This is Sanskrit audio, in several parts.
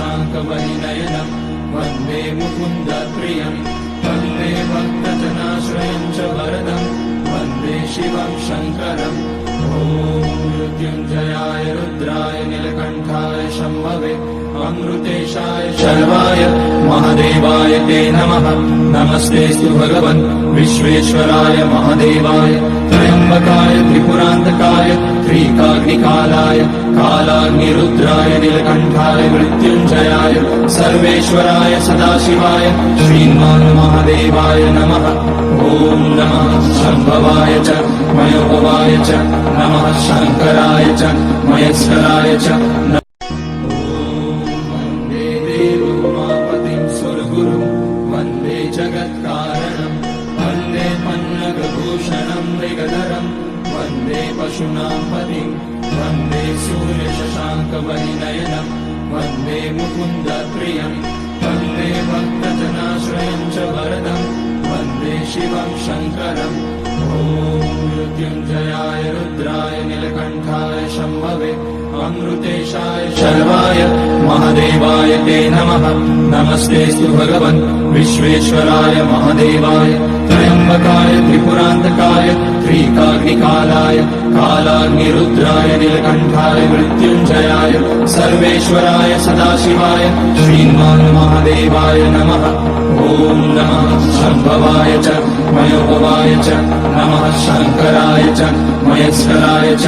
शशाङ्कवैनयनं वन्दे मुकुन्दप्रियं वन्दे भक्तजनाश्रयं च वरदं वन्दे शिवं शङ्करम् ॐ मृत्युञ्जयाय रुद्राय नीलकण्ठाय शम्भवे अमृतेशाय शर्वाय महादेवाय ते नमः। नमस्तेऽस्तु भगवन् विश्वेश्वराय महादेवाय त्र्यम्बकाय त्रिपुरान्तकाय त्रिकाग्निकालाय कालाग्निरुद्राय नीलकण्ठाय मृत्युञ्जयाय सर्वेश्वराय सदाशिवाय श्रीमान् महादेवाय नमः। ॐ नमः शम्भवाय च मयोभवाय च नमः शङ्कराय च महेश्वराय च वन्दे जगत्कारणं वन्दे पन्नगभूषणं मृगधरं वन्दे पशूनां पतिं वन्दे सूर्यशशाङ्कवैनयनं वन्दे मुकुन्दप्रियं वन्दे भक्तजनाश्रयं च वरदं वन्दे शिवं शङ्करम् ॐ मृत्युञ्जयाय रुद्राय नीलकण्ठाय शम्भवे अमृतेशाय शर्वाय महादेवाय ते नमः। नमस्तेऽस्तु भगवन् विश्वेश्वराय महादेवाय त्र्यम्बकाय त्रिपुरान्तकाय त्रिकाग्निकालाय कालाग्निरुद्राय नीलकण्ठाय मृत्युञ्जयाय सर्वेश्वराय सदाशिवाय श्रीमान् महादेवाय नमः। ॐ नमः शम्भवाय च मयोभवाय च नमः शङ्कराय च महेश्वराय च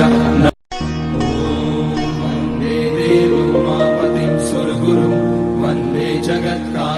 वन्दे जगत्कारणं